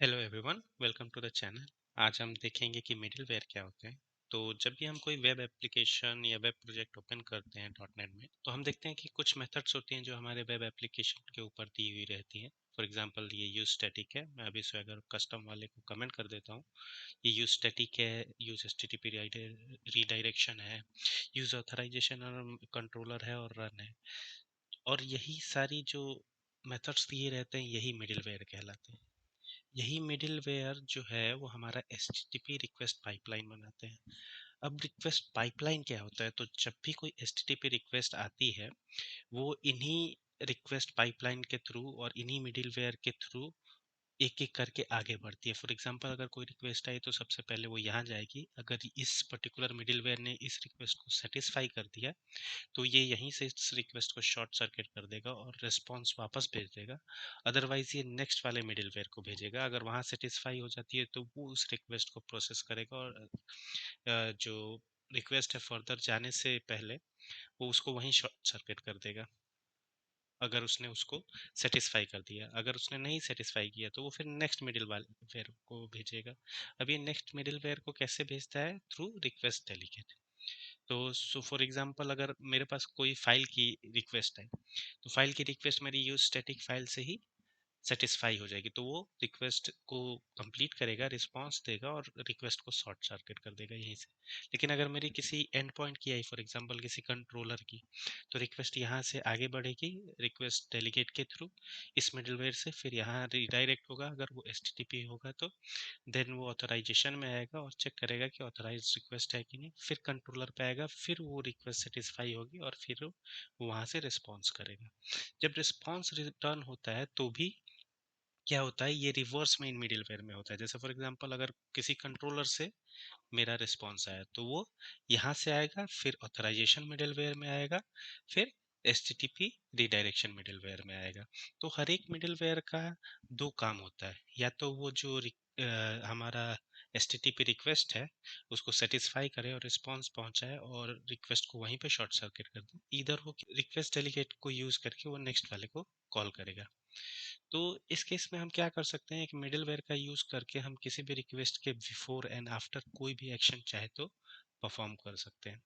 Hello everyone, welcome to the channel. आज हम देखेंगे कि मिडिलवेयर क्या होते हैं। तो जब भी हम कोई वेब एप्लीकेशन या वेब प्रोजेक्ट ओपन करते हैं डॉटनेट में, तो हम देखते हैं कि कुछ मेथड्स होती हैं जो हमारे वेब एप्लीकेशन के ऊपर दी हुई रहती हैं। फॉर एग्जांपल ये यूज स्टैटिक है। मैं अभी इसे अगर कस्टम वाले को कमेंट कर देता हूँ, ये यूज स्टैटिक है, यूज एचटीटीपी रीडायरेक्शन है, यूज ऑथराइजेशन और कंट्रोलर है और रन है। और यही सारी जो मेथड्स दिए रहते हैं यही मिडिलवेयर कहलाते हैं। यही मिडिलवेयर जो है वो हमारा एचटीटीपी रिक्वेस्ट पाइपलाइन बनाते हैं। अब रिक्वेस्ट पाइपलाइन क्या होता है? तो जब भी कोई एचटीटीपी रिक्वेस्ट आती है, वो इन्हीं रिक्वेस्ट पाइपलाइन के थ्रू और इन्हीं मिडिलवेयर के थ्रू एक एक करके आगे बढ़ती है। फॉर एग्जांपल अगर कोई रिक्वेस्ट आई तो सबसे पहले वो यहाँ जाएगी। अगर इस पर्टिकुलर मिडिलवेयर ने इस रिक्वेस्ट को सेटिस्फाई कर दिया तो ये यहीं से इस रिक्वेस्ट को शॉर्ट सर्किट कर देगा और रिस्पॉन्स वापस भेज देगा। अदरवाइज ये नेक्स्ट वाले मिडिलवेयर को भेजेगा। अगर वहाँ सेटिस्फाई हो जाती है तो वो उस रिक्वेस्ट को प्रोसेस करेगा और जो रिक्वेस्ट है फर्दर जाने से पहले वो उसको वहीं शॉर्ट सर्किट कर देगा, अगर उसने उसको सेटिस्फाई कर दिया। अगर उसने नहीं सेटिस्फाई किया तो वो फिर नेक्स्ट मिडिल वेयर को भेजेगा। अब ये नेक्स्ट मिडिल वेयर को कैसे भेजता है? Through request delegate. तो सो फॉर एग्जांपल अगर मेरे पास कोई फाइल की रिक्वेस्ट है, तो फाइल की रिक्वेस्ट मेरी यूज स्टैटिक फाइल से ही सेटिस्फाई हो जाएगी, तो वो रिक्वेस्ट को कंप्लीट करेगा, रिस्पांस देगा और रिक्वेस्ट को शॉर्ट सर्किट कर देगा यहीं से। लेकिन अगर मेरी किसी एंड पॉइंट की आई, फॉर एग्जांपल किसी कंट्रोलर की, तो रिक्वेस्ट यहाँ से आगे बढ़ेगी रिक्वेस्ट डेलीगेट के थ्रू इस मिडलवेयर से, फिर यहाँ रिडायरेक्ट होगा अगर वो एचटीटीपी होगा तो, देन वो ऑथराइजेशन में आएगा और चेक करेगा कि ऑथराइज रिक्वेस्ट है कि नहीं, फिर कंट्रोलर पे आएगा, फिर वो रिक्वेस्ट सेटिस्फाई होगी और फिर वो वहाँ से रिस्पॉन्स करेगा। जब रिस्पॉन्स रिटर्न होता है तो भी क्या होता है, ये रिवर्स में इन मिडिलवेयर में होता है। जैसे फॉर एग्जांपल अगर किसी कंट्रोलर से मेरा रिस्पॉन्स आया तो वो यहाँ से आएगा, फिर ऑथराइजेशन मिडिलवेयर में आएगा, फिर एचटीटीपी रिडायरेक्शन मिडिलवेयर में आएगा। तो हर एक मिडिलवेयर का दो काम होता है। या तो वो जो हमारा एचटीटीपी रिक्वेस्ट है उसको सेटिस्फाई करे और रिस्पॉन्स पहुंचाए और रिक्वेस्ट को वहीं पे शॉर्ट सर्किट कर दे, इधर वो रिक्वेस्ट डेलीगेट को यूज करके वो नेक्स्ट वाले को कॉल करेगा। तो इस केस में हम क्या कर सकते हैं, एक मिडलवेयर का यूज करके हम किसी भी रिक्वेस्ट के बिफोर एंड आफ्टर कोई भी एक्शन चाहे तो परफॉर्म कर सकते हैं।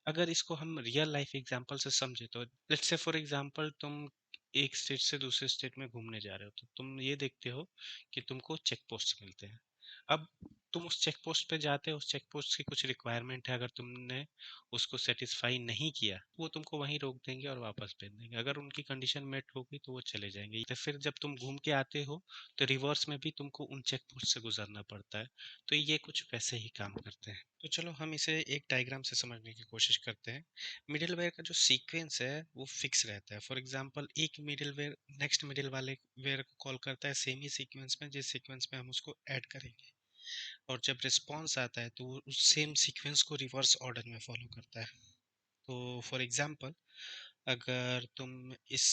अगर इसको हम रियल लाइफ एग्जांपल से समझे तो लेट्स से फॉर एग्जांपल तुम एक स्टेट से दूसरे स्टेट में घूमने जा रहे हो, तो तुम ये देखते हो कि तुमको चेक पोस्ट मिलते हैं। अब तुम उस चेक पोस्ट पे जाते हो, उस चेक पोस्ट की कुछ रिक्वायरमेंट है, अगर तुमने उसको सेटिस्फाई नहीं किया वो तुमको वहीं रोक देंगे और वापस भेज देंगे। अगर उनकी कंडीशन मेट होगी तो वो चले जाएंगे। तो फिर जब तुम घूम के आते हो तो रिवर्स में भी तुमको उन चेक पोस्ट से गुजरना पड़ता है। तो ये कुछ वैसे ही काम करते हैं। तो चलो हम इसे एक डायग्राम से समझने की कोशिश करते हैं। मिडिलवेयर का जो सीक्वेंस है वो फिक्स रहता है। फॉर एग्जांपल एक मिडिलवेयर नेक्स्ट मिडिल वाले वेयर को कॉल करता है सेम ही सीक्वेंस में जिस सीक्वेंस में हम उसको ऐड करेंगे, और जब रिस्पॉन्स आता है तो वो उस सेम सीक्वेंस को रिवर्स ऑर्डर में फॉलो करता है। तो फॉर एग्जांपल अगर तुम इस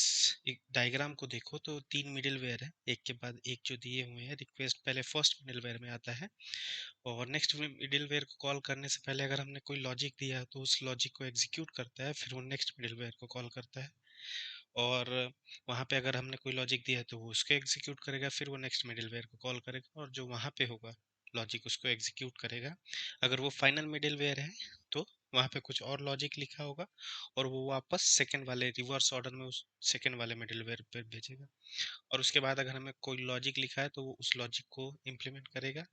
एक डायग्राम को देखो तो तीन मिडिलवेयर है एक के बाद एक जो दिए हुए हैं। रिक्वेस्ट पहले फर्स्ट मिडिलवेयर में आता है और नेक्स्ट मिडिलवेयर को कॉल करने से पहले अगर हमने कोई लॉजिक दिया है तो उस लॉजिक को एग्जीक्यूट करता है, फिर वो नेक्स्ट मिडिलवेयर को कॉल करता है। और वहाँ पे अगर हमने कोई लॉजिक दिया है तो वो उसको एग्जीक्यूट करेगा, फिर वो नेक्स्ट मिडिलवेयर को कॉल करेगा और जो वहाँ पे होगा लॉजिक उसको एग्जीक्यूट करेगा। अगर वो फाइनल मिडिलवेयर है तो वहाँ पे कुछ और लॉजिक लिखा होगा और वो वापस सेकंड वाले रिवर्स ऑर्डर में उस सेकंड वाले मिडिलवेयर पे भेजेगा। और उसके बाद अगर हमें कोई लॉजिक लिखा है तो वो उस लॉजिक को इम्प्लीमेंट करेगा,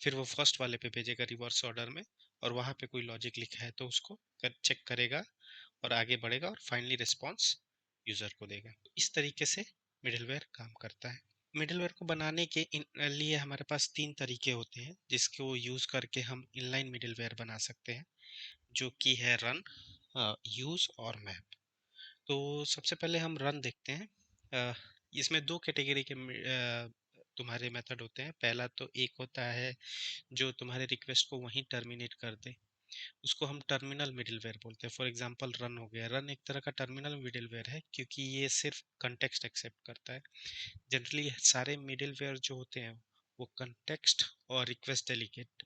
फिर वो फर्स्ट वाले पे भेजेगा रिवर्स ऑर्डर में, और वहाँ पे कोई लॉजिक लिखा है तो उसको चेक करेगा और आगे बढ़ेगा और फाइनली रिस्पॉन्स यूजर को देगा। इस तरीके से मिडिलवेयर काम करता है। मिडिलवेयर को बनाने के लिए हमारे पास तीन तरीके होते हैं जिसको यूज करके हम इनलाइन मिडिलवेयर बना सकते हैं, जो कि है रन, यूज और मैप। तो सबसे पहले हम रन देखते हैं। अ, इसमें दो कैटेगरी के तुम्हारे मेथड होते हैं। पहला तो एक होता है जो तुम्हारे रिक्वेस्ट को वहीं टर्मिनेट कर दे, उसको हम टर्मिनल मिडिलवेयर बोलते हैं। फॉर एग्जांपल रन हो गया, रन एक तरह का टर्मिनल मिडिलवेयर है क्योंकि ये सिर्फ कंटेक्स्ट एक्सेप्ट करता है। जनरली सारे मिडिलवेयर जो होते हैं वो कंटेक्स्ट और रिक्वेस्ट डेलीगेट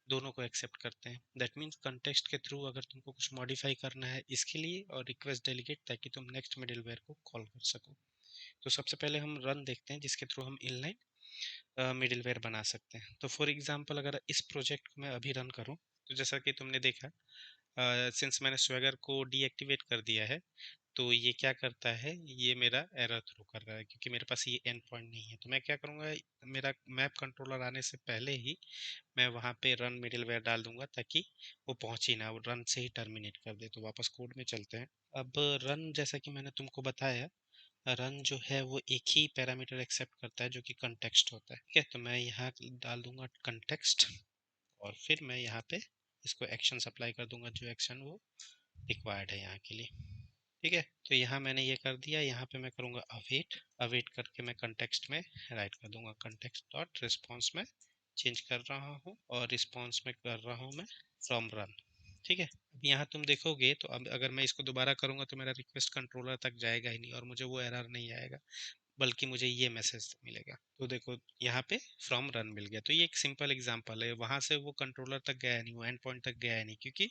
दोनों को एक्सेप्ट करते हैं। दैट मीन्स कंटेक्स्ट के थ्रू अगर तुमको कुछ मॉडिफाई करना है इसके लिए, और रिक्वेस्ट डेलीगेट ताकि तुम नेक्स्ट मिडिलवेयर को कॉल कर सको। तो सबसे पहले हम रन देखते हैं जिसके थ्रू हम इनलाइन मिडिलवेयर बना सकते हैं। तो फॉर एग्जांपल अगर इस प्रोजेक्ट को मैं अभी रन करूं, तो जैसा कि तुमने देखा, सिंस मैंने स्वैगर को डीएक्टिवेट कर दिया है, तो ये क्या करता है, ये मेरा एरर थ्रो कर रहा है क्योंकि मेरे पास ये एंड पॉइंट नहीं है। तो मैं क्या करूँगा, मेरा मैप कंट्रोलर आने से पहले ही मैं वहाँ पे रन मिडिलवेयर डाल दूंगा ताकि वो पहुँच ही ना, वो रन से ही टर्मिनेट कर दे। तो वापस कोड में चलते हैं। अब रन, जैसा कि मैंने तुमको बताया, रन जो है वो एक ही पैरामीटर एक्सेप्ट करता है जो कि कंटेक्स्ट होता है। ठीक है, तो मैं यहाँ डाल दूंगा कंटेक्स्ट, और फिर मैं यहाँ पे इसको एक्शन अप्लाई कर दूंगा, जो एक्शन वो रिक्वायर्ड है यहाँ के लिए। ठीक है, तो यहाँ मैंने ये कर दिया। यहाँ पे मैं करूँगा अवेट, अवेट करके मैं कंटेक्स्ट में राइट कर दूंगा कंटेक्स्ट डॉट रिस्पॉन्स में चेंज कर रहा हूँ, और रिस्पॉन्स में कर रहा हूँ मैं फ्रॉम रन। ठीक है, अब यहाँ तुम देखोगे तो अब अगर मैं इसको दोबारा करूँगा तो मेरा रिक्वेस्ट कंट्रोलर तक जाएगा ही नहीं और मुझे वो एरर नहीं आएगा, बल्कि मुझे ये मैसेज मिलेगा। तो देखो यहाँ पे फ्रॉम रन मिल गया। तो ये एक सिंपल एग्जांपल है, वहां से वो कंट्रोलर तक गया नहीं, वो एंड पॉइंट तक गया नहीं, क्योंकि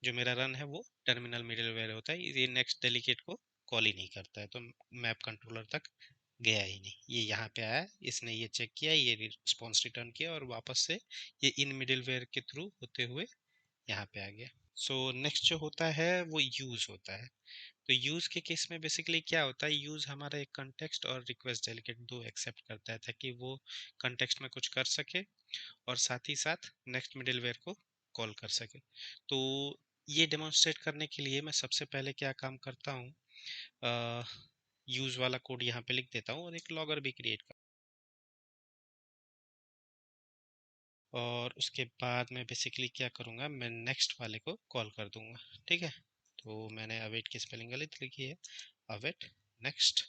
जो मेरा रन है वो टर्मिनल मिडलवेयर होता है, ये नेक्स्ट डेलीगेट को कॉल ही नहीं करता है, तो मैप कंट्रोलर तक गया ही नहीं। ये यहाँ पे आया, इसने ये चेक किया, ये रिस्पॉन्स रिटर्न किया, और वापस से ये इन मिडलवेयर के थ्रू होते हुए यहाँ पे आ गया। सो नेक्स्ट जो होता है वो यूज होता है। तो यूज के केस में बेसिकली क्या होता है, यूज हमारा एक कंटेक्स्ट और रिक्वेस्ट डेलीगेट दो एक्सेप्ट करता है ताकि वो कंटेक्स्ट में कुछ कर सके और साथ ही साथ नेक्स्ट मिडिलवेयर को कॉल कर सके। तो ये डेमोन्स्ट्रेट करने के लिए मैं सबसे पहले क्या काम करता हूँ, यूज वाला कोड यहाँ पे लिख देता हूँ और एक लॉगर भी क्रिएट कर, और उसके बाद मैं बेसिकली क्या करूँगा, मैं नेक्स्ट वाले को कॉल कर दूंगा। ठीक है, तो मैंने अवेट की स्पेलिंग गलत लिखी है, अवेट नेक्स्ट,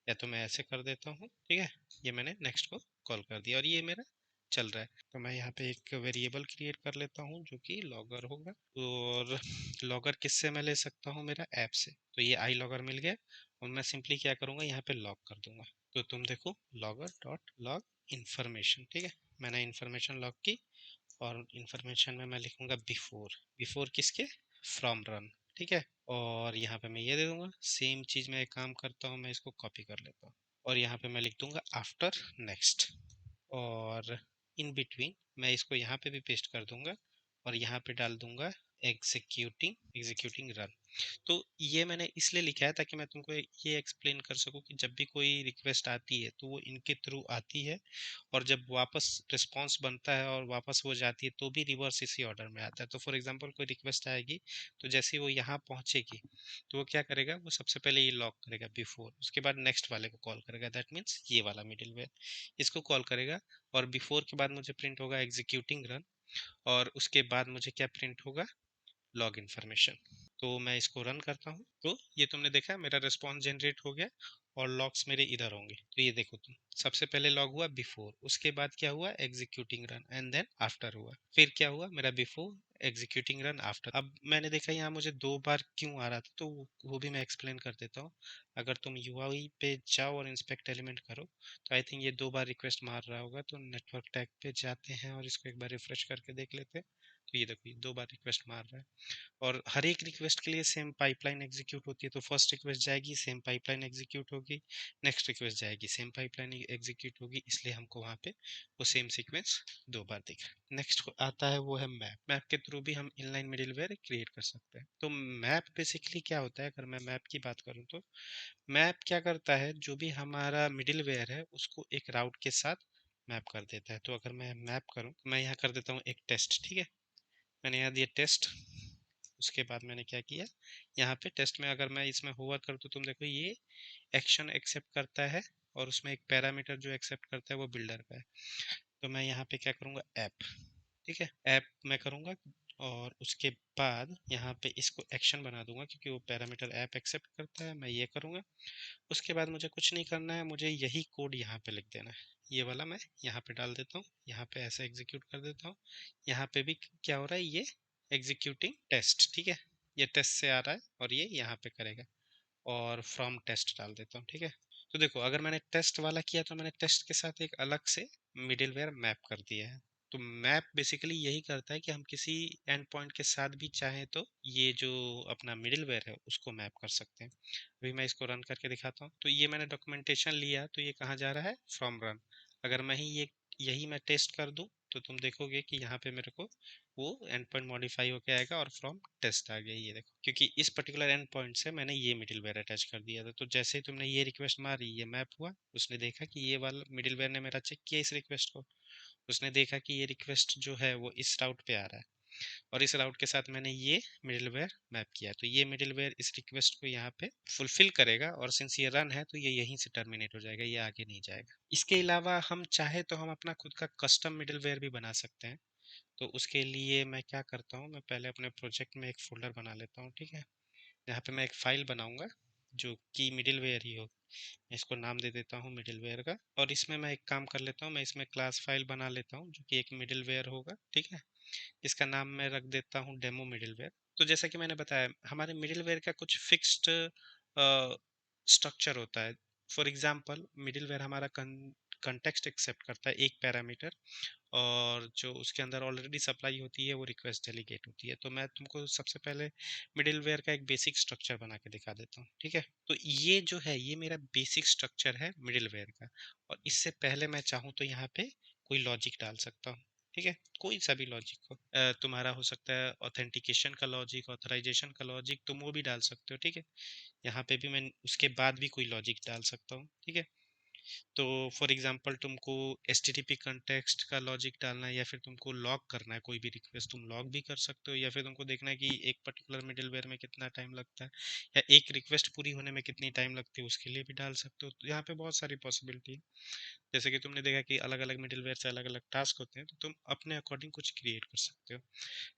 या तो मैं ऐसे कर देता हूँ। ठीक है, ये मैंने नेक्स्ट को कॉल कर दिया और ये मेरा चल रहा है। तो मैं यहाँ पे एक वेरिएबल क्रिएट कर लेता हूँ जो कि लॉगर होगा, और लॉगर किससे मैं ले सकता हूँ, मेरा ऐप से। तो ये आई लॉगर मिल गया, और मैं सिंपली क्या करूँगा, यहाँ पे लॉग कर दूंगा। तो तुम देखो, लॉगर डॉट लॉग इन्फॉर्मेशन। ठीक है, मैंने इन्फॉर्मेशन लॉग की, और इन्फॉर्मेशन में मैं लिखूंगा बिफोर, बिफोर किसके, फ्रॉम रन। ठीक है, और यहाँ पे मैं ये दे दूंगा। सेम चीज़ मैं एक काम करता हूँ, मैं इसको कॉपी कर लेता हूँ, और यहाँ पे मैं लिख दूंगा आफ्टर नेक्स्ट, और इन बिटवीन मैं इसको यहाँ पे भी पेस्ट कर दूंगा, और यहाँ पे डाल दूंगा एग्जीक्यूटिंग, एग्जीक्यूटिंग रन। तो ये मैंने इसलिए लिखा है ताकि मैं तुमको ये एक्सप्लेन कर सकूं कि जब भी कोई रिक्वेस्ट आती है तो वो इनके थ्रू आती है, और जब वापस रिस्पांस बनता है और वापस वो जाती है तो भी रिवर्स इसी ऑर्डर में आता है। तो फॉर एग्जांपल कोई रिक्वेस्ट आएगी, तो जैसे ही वो यहाँ पहुँचेगी तो वो क्या करेगा, वो सबसे पहले ये लॉक करेगा बिफोर, उसके बाद नेक्स्ट वाले को कॉल करेगा, दैट मीन्स ये वाला मिडिलवेयर इसको कॉल करेगा, और बिफोर के बाद मुझे प्रिंट होगा एग्जीक्यूटिंग रन, और उसके बाद मुझे क्या प्रिंट होगा, लॉग इन्फॉर्मेशन। तो मैं इसको रन करता हूँ, तो ये तुमने देखा मेरा रिस्पॉन्स जनरेट हो गया, और लॉग्स मेरे इधर होंगे। तो ये देखो तुम, सबसे पहले लॉग हुआ बिफोर, उसके बाद क्या हुआ, executing run, and then after हुआ, फिर क्या हुआ, मेरा बिफोर एग्जीक्यूटिंग रन आफ्टर। अब मैंने देखा यहाँ मुझे दो बार क्यों आ रहा था, तो वो भी मैं एक्सप्लेन कर देता हूँ। अगर तुम यूआई पे जाओ और इंस्पेक्ट एलिमेंट करो, तो आई थिंक ये दो बार रिक्वेस्ट मार रहा होगा। तो नेटवर्क टैग पे जाते हैं और इसको एक बार रिफ्रेश करके देख लेते हैं। तो ये देखो, ये दो बार रिक्वेस्ट मार रहा है, और हर एक रिक्वेस्ट के लिए सेम पाइपलाइन एग्जीक्यूट होती है। तो फर्स्ट रिक्वेस्ट जाएगी, सेम पाइपलाइन एग्जीक्यूट होगी, नेक्स्ट रिक्वेस्ट जाएगी, सेम पाइपलाइन एग्जीक्यूट होगी, इसलिए हमको वहाँ पे वो सेम सीक्वेंस दो बार दिख रहा है। नेक्स्ट आता है वो है मैप। मैप के थ्रू भी हम इनलाइन मिडिलवेयर क्रिएट कर सकते हैं। तो मैप बेसिकली क्या होता है, अगर मैं मैप की बात करूँ तो मैप क्या करता है, जो भी हमारा मिडिलवेयर है उसको एक राउट के साथ मैप कर देता है। तो अगर मैं मैप करूँ, मैं यहाँ कर देता हूँ एक टेस्ट। ठीक है, मैंने यहाँ दिया टेस्ट, उसके बाद मैंने क्या किया, यहाँ पे टेस्ट में अगर मैं इसमें होवर करूँ तो तुम देखो ये एक्शन एक्सेप्ट करता है, और उसमें एक पैरामीटर जो एक्सेप्ट करता है वो बिल्डर का है। तो मैं यहाँ पे क्या करूँगा, ऐप। ठीक है, ऐप मैं करूँगा, और उसके बाद यहाँ पे इसको एक्शन बना दूंगा क्योंकि वो पैरामीटर ऐप एक्सेप्ट करता है, मैं ये करूँगा। उसके बाद मुझे कुछ नहीं करना है, मुझे यही कोड यहाँ पे लिख देना है, ये वाला मैं यहाँ पे डाल देता हूँ, यहाँ पे ऐसे एग्जीक्यूट कर देता हूँ। यहाँ पे भी क्या हो रहा है, ये एग्जीक्यूटिंग टेस्ट। ठीक है, ये टेस्ट से आ रहा है, और ये यहाँ पे करेगा, और फ्रॉम टेस्ट डाल देता हूँ। ठीक है, तो देखो अगर मैंने टेस्ट वाला किया तो मैंने टेस्ट के साथ एक अलग से मिडिलवेयर मैप कर दिया है। तो मैप बेसिकली यही करता है कि हम किसी एंड पॉइंट के साथ भी चाहें तो ये जो अपना मिडिलवेयर है उसको मैप कर सकते हैं। अभी मैं इसको रन करके दिखाता हूँ। तो ये मैंने डॉक्यूमेंटेशन लिया, तो ये कहाँ जा रहा है, फ्रॉम रन। अगर मैं ही ये यही मैं टेस्ट कर दूं तो तुम देखोगे कि यहाँ पे मेरे को वो एंड पॉइंट मॉडिफाई होके आएगा और फ्रॉम टेस्ट आ गया, ये देखो, क्योंकि इस पर्टिकुलर एंड पॉइंट से मैंने ये मिडिलवेयर अटैच कर दिया था। तो जैसे ही तुमने ये रिक्वेस्ट मारी, ये मैप हुआ, उसने देखा कि ये वाला मिडिलवेयर ने मेरा चेक किया इस रिक्वेस्ट को, उसने देखा कि ये रिक्वेस्ट जो है वो इस राउट पे आ रहा है और इस राउट के साथ मैंने ये मिडिलवेयर मैप किया, तो ये मिडिलवेयर इस रिक्वेस्ट को यहाँ पे फुलफिल करेगा और सिंस ये रन है तो ये यहीं से टर्मिनेट हो जाएगा, ये आगे नहीं जाएगा। इसके अलावा हम चाहे तो हम अपना खुद का कस्टम मिडिलवेयर भी बना सकते हैं। तो उसके लिए मैं क्या करता हूँ, मैं पहले अपने प्रोजेक्ट में एक फोल्डर बना लेता हूँ, ठीक है, यहाँ पे मैं एक फाइल बनाऊंगा जो कि मिडिलवेयर ही हो। मैं इसको नाम दे देता हूँ मिडिलवेयर का, और इसमें मैं एक काम कर लेता हूँ, मैं इसमें क्लास फाइल बना लेता हूँ जो कि एक मिडिलवेयर होगा, ठीक है। इसका नाम मैं रख देता हूँ डेमो मिडिलवेयर। तो जैसा कि मैंने बताया, हमारे मिडिलवेयर का कुछ फिक्स्ड स्ट्रक्चर होता है। फॉर एग्जांपल मिडिलवेयर हमारा कंटेक्स्ट एक्सेप्ट करता है एक पैरामीटर, और जो उसके अंदर ऑलरेडी सप्लाई होती है वो रिक्वेस्ट डेलीगेट होती है। तो मैं तुमको सबसे पहले मिडिलवेयर का एक बेसिक स्ट्रक्चर बना के दिखा देता हूँ, ठीक है। तो ये जो है ये मेरा बेसिक स्ट्रक्चर है मिडिलवेयर का, और इससे पहले मैं चाहूँ तो यहाँ पे कोई लॉजिक डाल सकता हूँ, ठीक है, कोई सा भी लॉजिक हो। तुम्हारा हो सकता है ऑथेंटिकेशन का लॉजिक, ऑथराइजेशन का लॉजिक, तुम वो भी डाल सकते हो, ठीक है। यहाँ पे भी मैं उसके बाद भी कोई लॉजिक डाल सकता हूँ, ठीक है। तो फॉर एग्जांपल तुमको HTTP कंटेक्स्ट का लॉजिक डालना है, या फिर तुमको लॉग करना है कोई भी रिक्वेस्ट, तुम लॉग भी कर सकते हो, या फिर तुमको देखना है कि एक पर्टिकुलर मिडिलवेयर में कितना टाइम लगता है, या एक रिक्वेस्ट पूरी होने में कितनी टाइम लगती है, उसके लिए भी डाल सकते हो। तो यहाँ पे बहुत सारी पॉसिबिलिटी है। जैसे कि तुमने देखा कि अलग अलग मिडिलवेयर से अलग अलग टास्क होते हैं, तो तुम अपने अकॉर्डिंग कुछ क्रिएट कर सकते हो।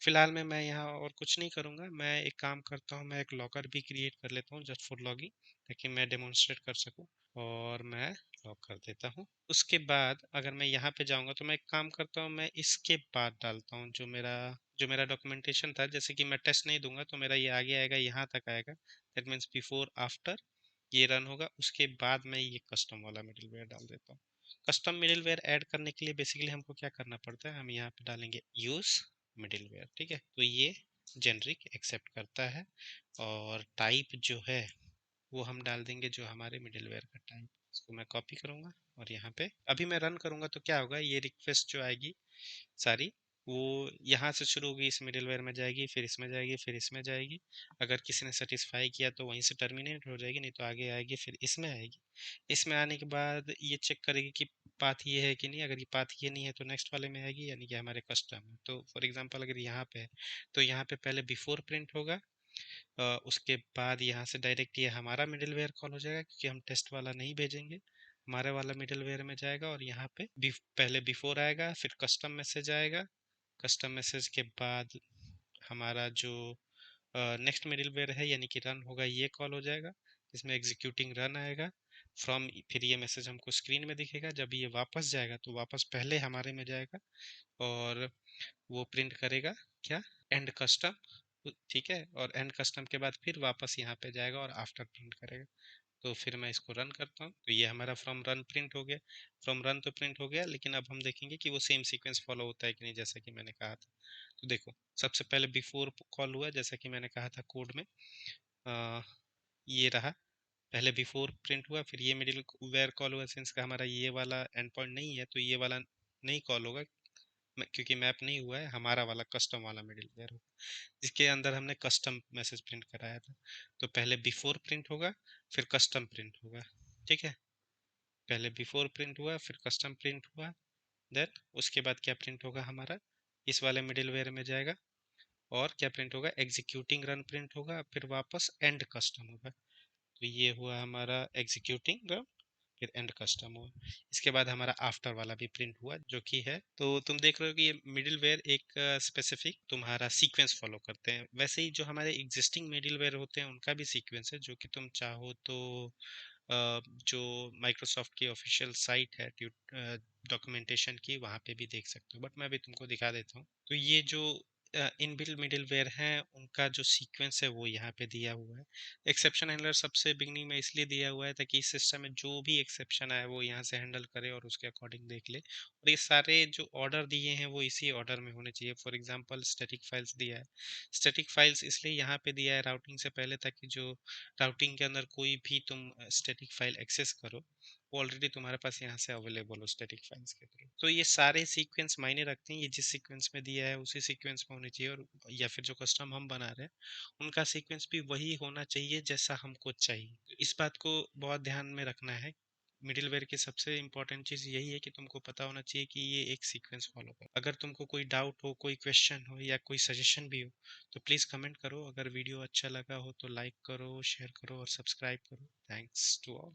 फिलहाल में मैं यहाँ और कुछ नहीं करूँगा, मैं एक काम करता हूँ, मैं एक लॉकर भी क्रिएट कर लेता हूँ जस्ट फॉर लॉगिंग, ताकि मैं डेमोन्स्ट्रेट कर सकूँ, और मैं लॉक कर देता हूँ। उसके बाद अगर मैं यहाँ पे जाऊँगा तो मैं एक काम करता हूँ, मैं इसके बाद डालता हूँ जो मेरा डॉक्यूमेंटेशन था। जैसे कि मैं टेस्ट नहीं दूंगा तो मेरा ये आगे आएगा, यहाँ तक आएगा, दैट मीन्स बिफोर आफ्टर ये रन होगा, उसके बाद मैं ये कस्टम वाला मिडिलवेयर डाल देता हूँ। कस्टम मिडिलवेयर ऐड करने के लिए बेसिकली हमको क्या करना पड़ता है, हम यहाँ पे डालेंगे यूज मिडिलवेयर, ठीक है। तो ये जेनरिक एक्सेप्ट करता है, और टाइप जो है वो हम डाल देंगे जो हमारे मिडिलवेयर का टाइप। इसको मैं कॉपी करूंगा और यहाँ पे अभी मैं रन करूंगा तो क्या होगा, ये रिक्वेस्ट जो आएगी सारी, वो यहाँ से शुरू होगी, इस मिडिलवेयर में जाएगी, फिर इसमें जाएगी, फिर इसमें जाएगी। अगर किसी ने सेटिस्फाई किया तो वहीं से टर्मिनेट हो जाएगी, नहीं तो आगे आएगी, फिर इसमें आएगी। इसमें आने के बाद ये चेक करेगी कि पाथ ये है कि नहीं, अगर ये पाथ ये नहीं है तो नेक्स्ट वाले में आएगी, यानी कि हमारे कस्टम है। तो फॉर एग्जांपल अगर यहाँ पे है तो यहाँ पे पहले बिफोर प्रिंट होगा, उसके बाद यहाँ से डायरेक्ट ये हमारा मिडिलवेयर कॉल हो जाएगा, क्योंकि हम टेस्ट वाला नहीं भेजेंगे, हमारे वाला मिडिलवेयर में जाएगा, और यहाँ पे पहले बिफोर आएगा, फिर कस्टम मैसेज आएगा, कस्टम मैसेज के बाद हमारा जो नेक्स्ट मिडिलवेयर है यानी कि रन होगा, ये कॉल हो जाएगा, जिसमें एग्जीक्यूटिंग रन आएगा फ्रॉम, फिर ये मैसेज हमको स्क्रीन में दिखेगा। जब ये वापस जाएगा तो वापस पहले हमारे में जाएगा, और वो प्रिंट करेगा क्या, एंड कस्टम, ठीक है, और एंड कस्टम के बाद फिर वापस यहाँ पे जाएगा और आफ्टर प्रिंट करेगा। तो फिर मैं इसको रन करता हूँ तो ये हमारा फ्रॉम रन प्रिंट हो गया। फ्रॉम रन तो प्रिंट हो गया, लेकिन अब हम देखेंगे कि वो सेम सीक्वेंस फॉलो होता है कि नहीं, जैसा कि मैंने कहा था। तो देखो, सबसे पहले बिफोर कॉल हुआ, जैसा कि मैंने कहा था कोड में, आ, ये रहा, पहले बिफोर प्रिंट हुआ, फिर ये मिडिल वेयर कॉल हुआ, सिंस का हमारा ये वाला एंड पॉइंट नहीं है तो ये वाला नहीं कॉल होगा, क्योंकि मैप नहीं हुआ है, हमारा वाला कस्टम वाला मिडिल वेयर होगा, जिसके अंदर हमने कस्टम मैसेज प्रिंट कराया था। तो पहले बिफोर प्रिंट होगा, फिर कस्टम प्रिंट होगा, ठीक है। पहले बिफोर प्रिंट हुआ, फिर कस्टम प्रिंट हुआ, देन उसके बाद क्या प्रिंट होगा हमारा, इस वाले मिडिलवेयर में जाएगा, और क्या प्रिंट होगा, एग्जीक्यूटिंग रन प्रिंट होगा, फिर वापस एंड कस्टम होगा। तो ये हुआ हमारा एग्जीक्यूटिंग रन, फिर एंड कस्टम हुआ। इसके बाद हमारा आफ्टर वाला भी प्रिंट हुआ जो कि है। तो तुम देख रहे हो कि ये मिडिलवेयर एक स्पेसिफिक तुम्हारा सीक्वेंस फॉलो करते हैं। वैसे ही जो हमारे एग्जिस्टिंग मिडिलवेयर होते हैं उनका भी सीक्वेंस है, जो कि तुम चाहो तो जो माइक्रोसॉफ्ट की ऑफिशियल साइट है डॉक्यूमेंटेशन की, वहाँ पे भी देख सकते हो, बट मैं भी तुमको दिखा देता हूँ। तो ये जो इनबिल्ट मिडिलवेयर हैं उनका जो सीक्वेंस है वो यहाँ पे दिया हुआ है। एक्सेप्शन हैंडलर सबसे बिगनिंग में इसलिए दिया हुआ है ताकि इस सिस्टम में जो भी एक्सेप्शन आए वो यहाँ से हैंडल करे और उसके अकॉर्डिंग देख ले, और ये सारे जो ऑर्डर दिए हैं वो इसी ऑर्डर में होने चाहिए। फॉर एग्जांपल स्टैटिक फाइल्स दिया है, स्टैटिक फाइल्स इसलिए यहाँ पे दिया है राउटिंग से पहले, ताकि जो राउटिंग के अंदर कोई भी तुम स्टैटिक फाइल एक्सेस करो वो ऑलरेडी तुम्हारे पास यहाँ से अवेलेबल हो स्टैटिक फाइल्स के थ्रू। तो ये सारे सीक्वेंस मायने रखते हैं, ये जिस सीक्वेंस में दिया है उसी सीक्वेंस में होनी चाहिए, और या फिर जो कस्टम हम बना रहे हैं उनका सीक्वेंस भी वही होना चाहिए जैसा हमको चाहिए। तो इस बात को बहुत ध्यान में रखना है। मिडिलवेयर की सबसे इंपॉर्टेंट चीज़ यही है कि तुमको पता होना चाहिए कि ये एक सीक्वेंस फॉलो कर। अगर तुमको कोई डाउट हो, कोई क्वेश्चन हो या कोई सजेशन भी हो तो प्लीज़ कमेंट करो। अगर वीडियो अच्छा लगा हो तो लाइक करो, शेयर करो और सब्सक्राइब करो। Thanks to all.